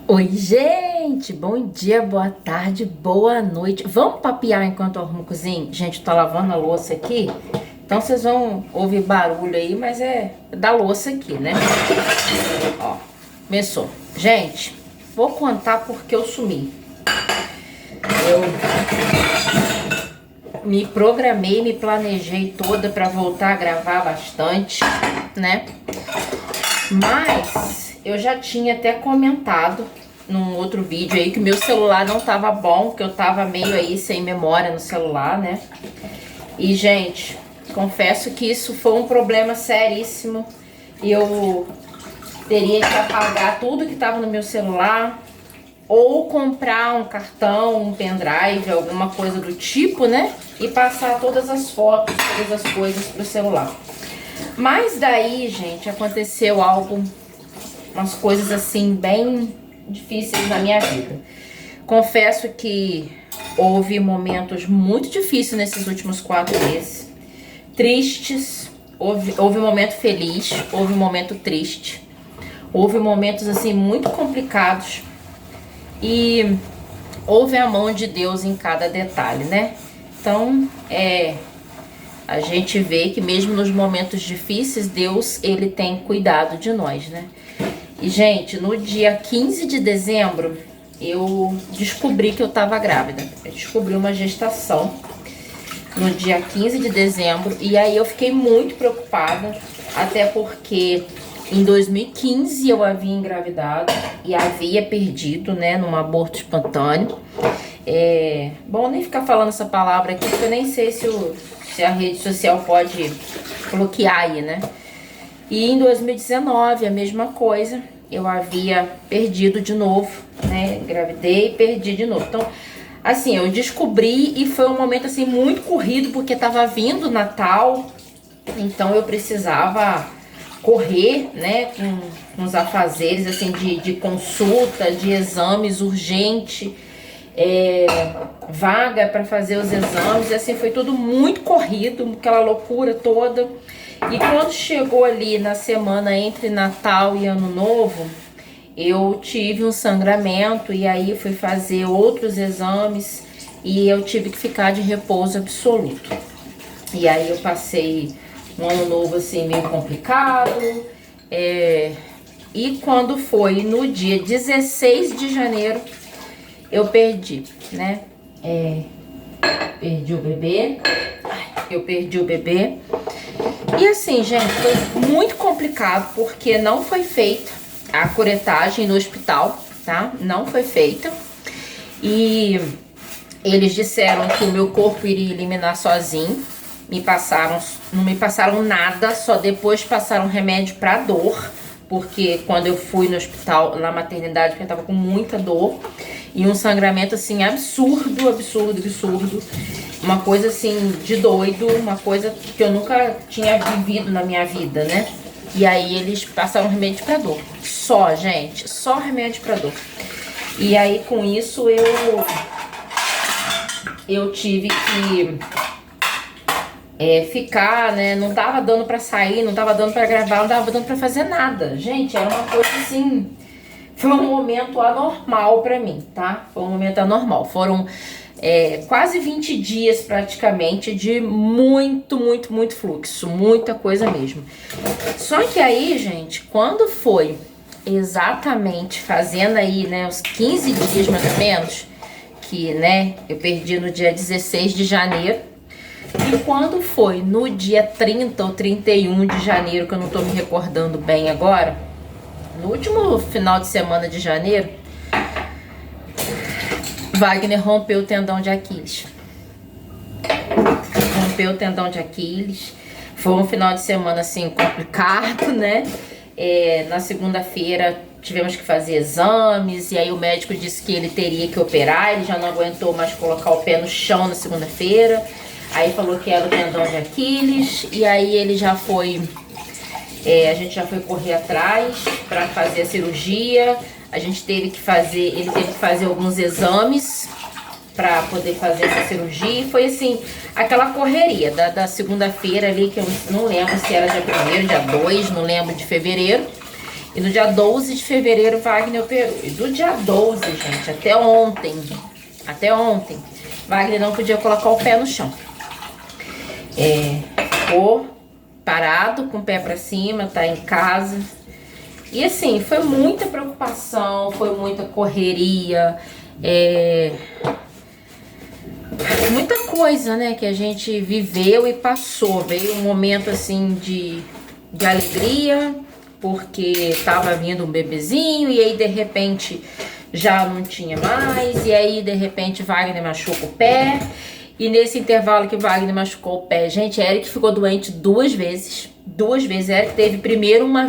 Oi, gente! Bom dia, boa tarde, boa noite. Vamos papear enquanto eu arrumo a cozinha? Gente, tô lavando a louça aqui, então vocês vão ouvir barulho aí, mas é da louça aqui, né? Ó, começou. Gente, vou contar porque eu sumi. Eu me programei, me planejei toda pra voltar a gravar bastante, né? Mas eu já tinha até comentado num outro vídeo aí que o meu celular não tava bom, que eu tava meio aí sem memória no celular, né? E, gente, confesso que isso foi um problema seríssimo. Eu teria que apagar tudo que tava no meu celular ou comprar um cartão, um pendrive, alguma coisa do tipo, né? E passar todas as fotos, todas as coisas pro celular. Mas daí, gente, aconteceu algo, umas coisas assim bem difíceis na minha vida. Confesso que houve momentos muito difíceis nesses últimos 4 meses. Tristes, houve um momento feliz, houve um momento triste. Houve momentos assim muito complicados. E houve a mão de Deus em cada detalhe, né? Então, a gente vê que mesmo nos momentos difíceis, Deus, ele tem cuidado de nós, né? E, gente, no dia 15 de dezembro, eu descobri que eu tava grávida. Eu descobri uma gestação no dia 15 de dezembro. E aí eu fiquei muito preocupada, até porque em 2015 eu havia engravidado e havia perdido, né, num aborto espontâneo. Bom nem ficar falando essa palavra aqui, porque eu nem sei se a rede social pode bloquear aí, né? E em 2019, a mesma coisa, eu havia perdido de novo, né? Engravidei e perdi de novo. Então, assim, eu descobri e foi um momento, assim, muito corrido, porque tava vindo o Natal, então eu precisava correr, né? Com os afazeres, assim, de consulta, de exames urgente, vaga para fazer os exames, e assim, foi tudo muito corrido, aquela loucura toda. E quando chegou ali na semana entre Natal e Ano Novo, eu tive um sangramento e aí fui fazer outros exames e eu tive que ficar de repouso absoluto. E aí eu passei um Ano Novo assim meio complicado. E quando foi no dia 16 de janeiro, eu perdi, né? Perdi o bebê. Eu perdi o bebê. E assim, gente, foi muito complicado porque não foi feita a curetagem no hospital, tá? Não foi feita. E eles disseram que o meu corpo iria eliminar sozinho. Não me passaram nada, só depois passaram remédio pra dor. Porque quando eu fui no hospital, na maternidade, porque eu tava com muita dor. E um sangramento, assim, absurdo. Uma coisa, assim, de doido. Uma coisa que eu nunca tinha vivido na minha vida, né? E aí eles passaram remédio pra dor. Só, gente, só remédio pra dor. E aí, com isso, eu tive que ficar, né? Não tava dando pra sair, não tava dando pra gravar, não tava dando pra fazer nada. Gente, era uma coisa assim... Foi um momento anormal pra mim, tá? Foi um momento anormal. Foram quase 20 dias praticamente de muito fluxo. Muita coisa mesmo. Só que aí, gente, quando foi exatamente fazendo aí, né, os 15 dias mais ou menos, que, né, eu perdi no dia 16 de janeiro. E quando foi no dia 30 ou 31 de janeiro, que eu não tô me recordando bem agora, no último final de semana de janeiro, Wagner rompeu o tendão de Aquiles. Rompeu o tendão de Aquiles. Foi um final de semana, assim, complicado, né? Na segunda-feira tivemos que fazer exames, e aí o médico disse que ele teria que operar, ele já não aguentou mais colocar o pé no chão na segunda-feira. Aí falou que era o tendão de Aquiles, e aí ele já foi... a gente já foi correr atrás para fazer a cirurgia. Ele teve que fazer alguns exames para poder fazer essa cirurgia. E foi assim, aquela correria da segunda-feira ali, que eu não lembro se era dia 1º, dia 2, não lembro, de fevereiro. E no dia 12 de fevereiro, Wagner operou. E do dia 12, gente, até ontem, Wagner não podia colocar o pé no chão. Ficou parado, com o pé pra cima, tá em casa. E assim, foi muita preocupação, foi muita correria, muita coisa, né, que a gente viveu e passou. Veio um momento assim de alegria, porque tava vindo um bebezinho e aí de repente já não tinha mais, e aí de repente Wagner machuca o pé, e nesse intervalo que Wagner machucou o pé, gente, Eric ficou doente duas vezes, Eric teve primeiro uma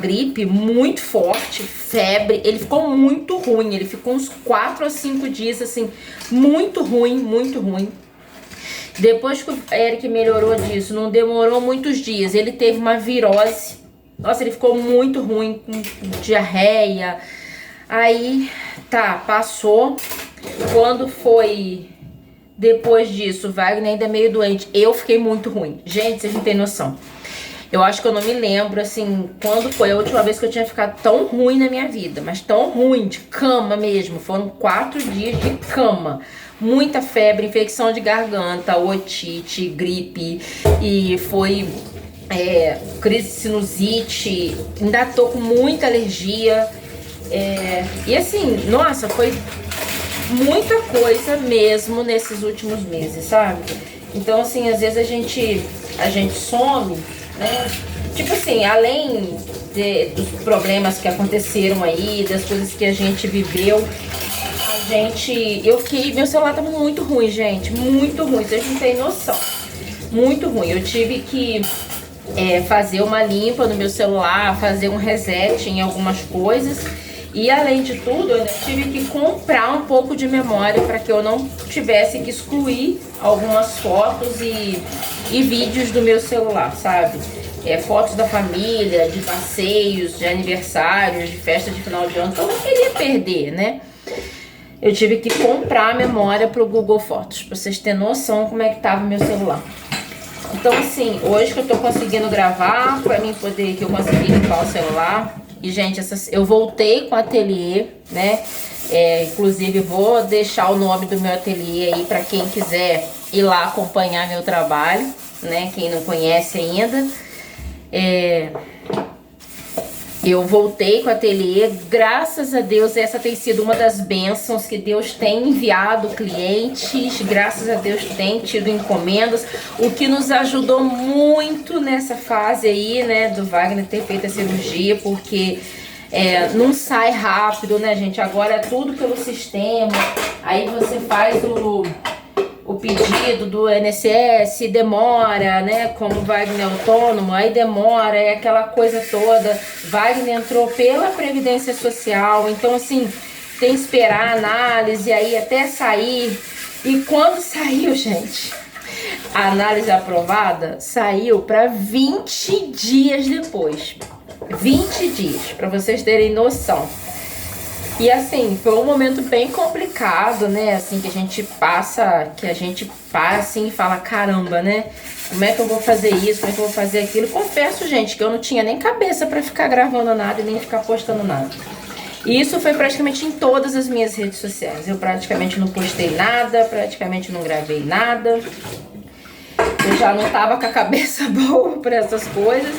gripe muito forte, febre, ele ficou muito ruim, ele ficou uns 4 a 5 dias assim, muito ruim. Depois que o Eric melhorou disso, não demorou muitos dias, ele teve uma virose. Nossa, ele ficou muito ruim, com diarreia. Aí, tá, passou. Quando foi depois disso, o Wagner ainda meio doente. Eu fiquei muito ruim. Gente, vocês não têm noção. Eu acho que eu não me lembro, assim, quando foi a última vez que eu tinha ficado tão ruim na minha vida. Mas tão ruim, de cama mesmo. Foram 4 dias de cama. Muita febre, infecção de garganta, otite, gripe. E foi crise de sinusite. Ainda tô com muita alergia. E assim, nossa, foi muita coisa mesmo nesses últimos meses, sabe? Então, assim, às vezes a gente some, né? Tipo assim, além dos problemas que aconteceram aí, das coisas que a gente viveu, meu celular tava muito ruim, gente, muito ruim, vocês não têm noção, muito ruim. Eu tive que fazer uma limpa no meu celular, fazer um reset em algumas coisas. E além de tudo, eu ainda tive que comprar um pouco de memória para que eu não tivesse que excluir algumas fotos e vídeos do meu celular, sabe? Fotos da família, de passeios, de aniversários, de festa de final de ano, que eu não queria perder, né? Eu tive que comprar a memória pro Google Fotos, pra vocês terem noção como é que tava o meu celular. Então assim, hoje que eu tô conseguindo gravar, pra mim poder, que eu consegui limpar o celular. E gente, eu voltei com o ateliê, né? Inclusive vou deixar o nome do meu ateliê aí pra quem quiser ir lá acompanhar meu trabalho, né? Quem não conhece ainda. Eu voltei com o ateliê, graças a Deus, essa tem sido uma das bênçãos que Deus tem enviado clientes, graças a Deus tem tido encomendas, o que nos ajudou muito nessa fase aí, né, do Wagner ter feito a cirurgia, porque não sai rápido, né, gente, agora é tudo pelo sistema, aí você faz o pedido do INSS, demora, né? Como Wagner é autônomo, aí demora, aquela coisa toda. Wagner entrou pela Previdência Social, então assim, tem que esperar a análise aí até sair. E quando saiu, gente, a análise aprovada, saiu para 20 dias depois. 20 dias, para vocês terem noção. E assim, foi um momento bem complicado, né, assim, que a gente passa assim e fala, caramba, né, como é que eu vou fazer isso, como é que eu vou fazer aquilo. Confesso, gente, que eu não tinha nem cabeça pra ficar gravando nada e nem ficar postando nada. E isso foi praticamente em todas as minhas redes sociais. Eu praticamente não postei nada, praticamente não gravei nada. Eu já não tava com a cabeça boa pra essas coisas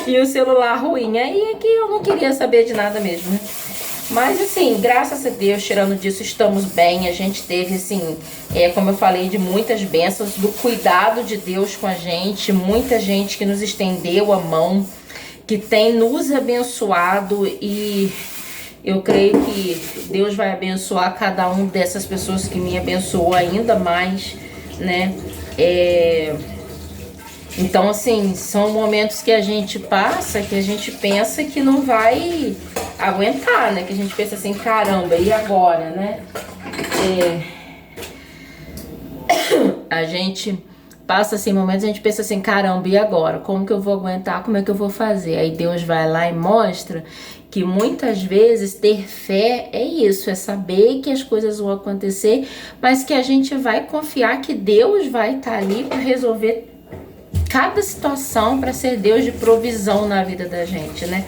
e o celular ruim. Aí é que eu não queria saber de nada mesmo, né. Mas assim, graças a Deus, tirando disso, estamos bem. A gente teve, assim, como eu falei, de muitas bênçãos, do cuidado de Deus com a gente. Muita gente que nos estendeu a mão, que tem nos abençoado. E eu creio que Deus vai abençoar cada um dessas pessoas que me abençoou ainda mais, né? Então, assim, são momentos que a gente passa, que a gente pensa que não vai aguentar, né? Que a gente pensa assim, caramba, e agora, né? A gente passa, assim, momentos, a gente pensa assim, caramba, e agora? Como que eu vou aguentar? Como é que eu vou fazer? Aí Deus vai lá e mostra que muitas vezes ter fé é isso, é saber que as coisas vão acontecer, mas que a gente vai confiar que Deus vai estar ali para resolver cada situação para ser Deus de provisão na vida da gente, né?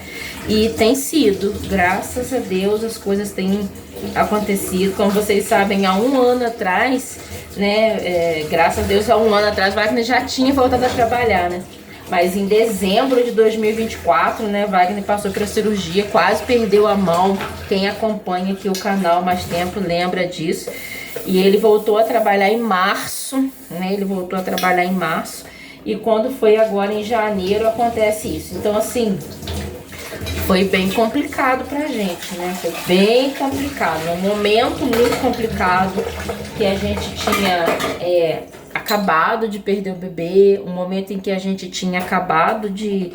E tem sido, graças a Deus, as coisas têm acontecido. Como vocês sabem, há um ano atrás, né? Graças a Deus, há um ano atrás, Wagner já tinha voltado a trabalhar, né? Mas em dezembro de 2024, né, Wagner passou pela cirurgia, quase perdeu a mão. Quem acompanha aqui o canal há mais tempo lembra disso. E ele voltou a trabalhar em março, né? Ele voltou a trabalhar em março. E quando foi agora em janeiro, acontece isso. Então, assim, foi bem complicado pra gente, né? Foi bem complicado. Um momento muito complicado que a gente tinha acabado de perder o bebê. Um momento em que a gente tinha acabado de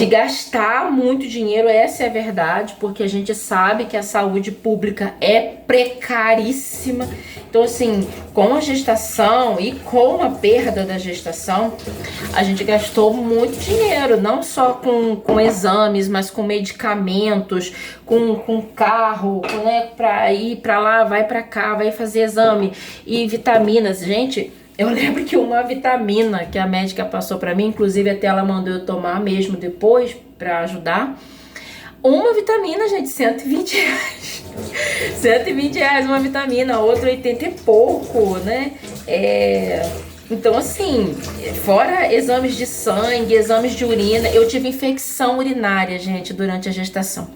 gastar muito dinheiro, essa é a verdade, porque a gente sabe que a saúde pública é precaríssima. Então, assim, com a gestação e com a perda da gestação, a gente gastou muito dinheiro, não só com exames, mas com medicamentos, com carro, né, pra ir pra lá, vai pra cá, vai fazer exame e vitaminas. Gente, eu lembro que uma vitamina que a médica passou pra mim, inclusive até ela mandou eu tomar mesmo depois pra ajudar. Uma vitamina, gente, 120 reais. 120 reais uma vitamina, outra 80 e pouco, né? Então, assim, fora exames de sangue, exames de urina, eu tive infecção urinária, gente, durante a gestação.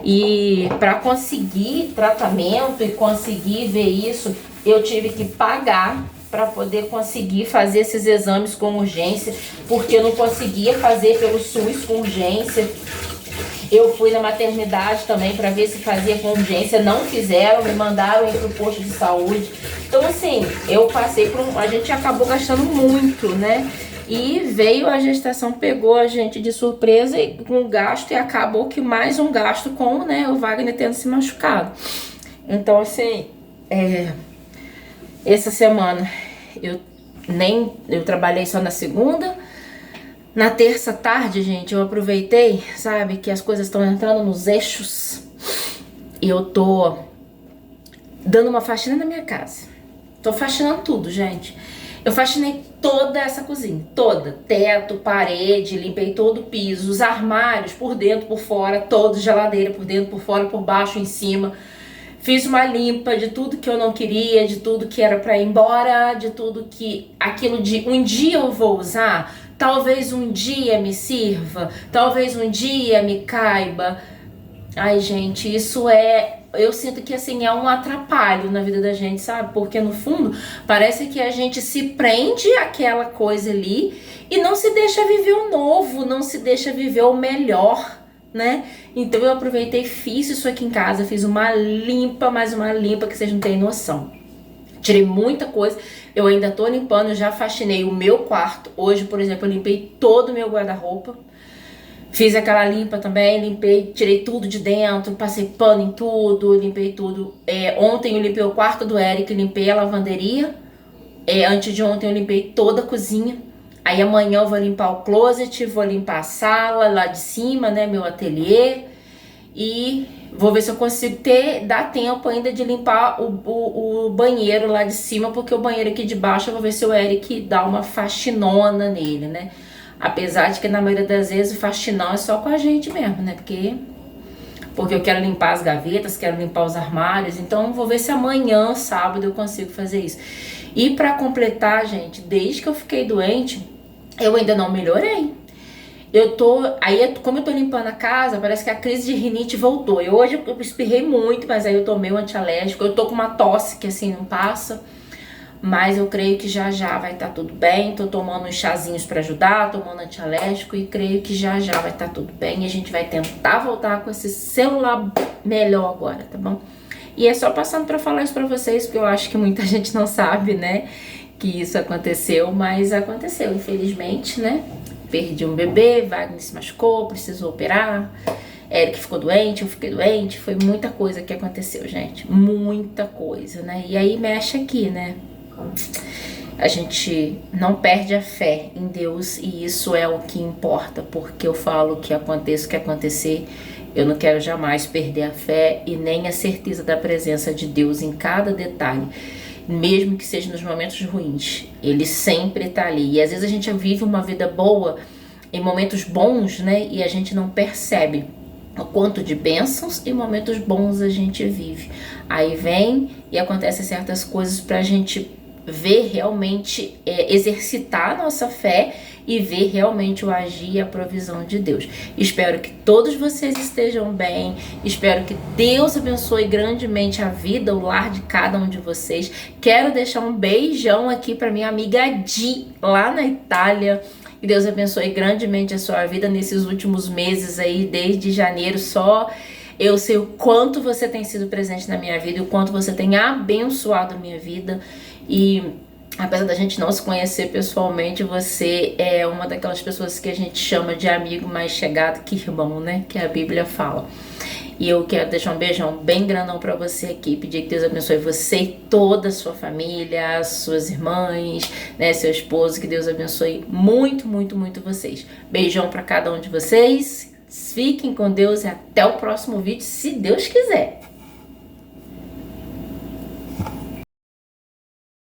E para conseguir tratamento e conseguir ver isso, eu tive que pagar para poder conseguir fazer esses exames com urgência, porque eu não conseguia fazer pelo SUS com urgência. Eu fui na maternidade também para ver se fazia com urgência, não fizeram, me mandaram ir pro posto de saúde. Então, assim, eu passei por a gente acabou gastando muito, né? E veio a gestação, pegou a gente de surpresa e com gasto, e acabou que mais um gasto com, né, o Wagner tendo se machucado. Então, assim, essa semana eu trabalhei só na segunda. Na terça tarde, gente, eu aproveitei, sabe, que as coisas estão entrando nos eixos. E eu tô dando uma faxina na minha casa. Tô faxinando tudo, gente. Eu faxinei toda essa cozinha, toda. Teto, parede, limpei todo o piso, os armários, por dentro, por fora, todos, geladeira, por dentro, por fora, por baixo, em cima. Fiz uma limpa de tudo que eu não queria, de tudo que era pra ir embora, de tudo que aquilo de um dia eu vou usar, talvez um dia me sirva, talvez um dia me caiba. Ai, gente, isso eu sinto que assim é um atrapalho na vida da gente, sabe? Porque no fundo parece que a gente se prende àquela coisa ali e não se deixa viver o novo, não se deixa viver o melhor, né? Então eu aproveitei, fiz isso aqui em casa, fiz uma limpa, mais uma limpa que vocês não têm noção. Tirei muita coisa, eu ainda tô limpando, eu já faxinei o meu quarto. Hoje, por exemplo, eu limpei todo o meu guarda-roupa. Fiz aquela limpa também, limpei, tirei tudo de dentro, passei pano em tudo, limpei tudo. Ontem eu limpei o quarto do Eric, limpei a lavanderia. Antes de ontem eu limpei toda a cozinha. Aí amanhã eu vou limpar o closet, vou limpar a sala lá de cima, né, meu ateliê. E vou ver se eu consigo dar tempo ainda de limpar o banheiro lá de cima, porque o banheiro aqui de baixo eu vou ver se o Eric dá uma faxinona nele, né. Apesar de que na maioria das vezes o faxinão é só com a gente mesmo, né? Porque eu quero limpar as gavetas, quero limpar os armários. Então vou ver se amanhã, sábado, eu consigo fazer isso. E pra completar, gente, desde que eu fiquei doente, eu ainda não melhorei. Como eu tô limpando a casa, parece que a crise de rinite voltou. Hoje eu espirrei muito, mas aí eu tomei um antialérgico. Eu tô com uma tosse que assim não passa. Mas eu creio que já já vai estar tudo bem. Tô tomando uns chazinhos pra ajudar, tomando antialérgico, e creio que já já vai estar tudo bem. E a gente vai tentar voltar com esse celular melhor agora, tá bom? E é só passando pra falar isso pra vocês, porque eu acho que muita gente não sabe, né, que isso aconteceu. Mas aconteceu, infelizmente, né? Perdi um bebê, Wagner se machucou, precisou operar. Eric ficou doente, eu fiquei doente. Foi muita coisa que aconteceu, gente. Muita coisa, né? E aí mexe aqui, né? A gente não perde a fé em Deus, e isso é o que importa, porque eu falo que aconteça o que acontecer, eu não quero jamais perder a fé e nem a certeza da presença de Deus em cada detalhe. mesmo que seja nos momentos ruins. Ele sempre tá ali. E às vezes a gente vive uma vida boa em momentos bons, né? E a gente não percebe o quanto de bênçãos e momentos bons a gente vive. Aí vem e acontecem certas coisas pra gente ver realmente, exercitar a nossa fé e ver realmente o agir e a provisão de Deus. Espero que todos vocês estejam bem, espero que Deus abençoe grandemente a vida, o lar de cada um de vocês. Quero deixar um beijão aqui para minha amiga Di, lá na Itália. Que Deus abençoe grandemente a sua vida nesses últimos meses aí, desde janeiro só. Eu sei o quanto você tem sido presente na minha vida, o quanto você tem abençoado a minha vida. E apesar da gente não se conhecer pessoalmente, você é uma daquelas pessoas que a gente chama de amigo mais chegado que irmão, né? Que a Bíblia fala. E eu quero deixar um beijão bem grandão pra você aqui, pedir que Deus abençoe você e toda a sua família, suas irmãs, né, seu esposo, que Deus abençoe muito, muito, muito vocês. Beijão pra cada um de vocês, fiquem com Deus e até o próximo vídeo, se Deus quiser.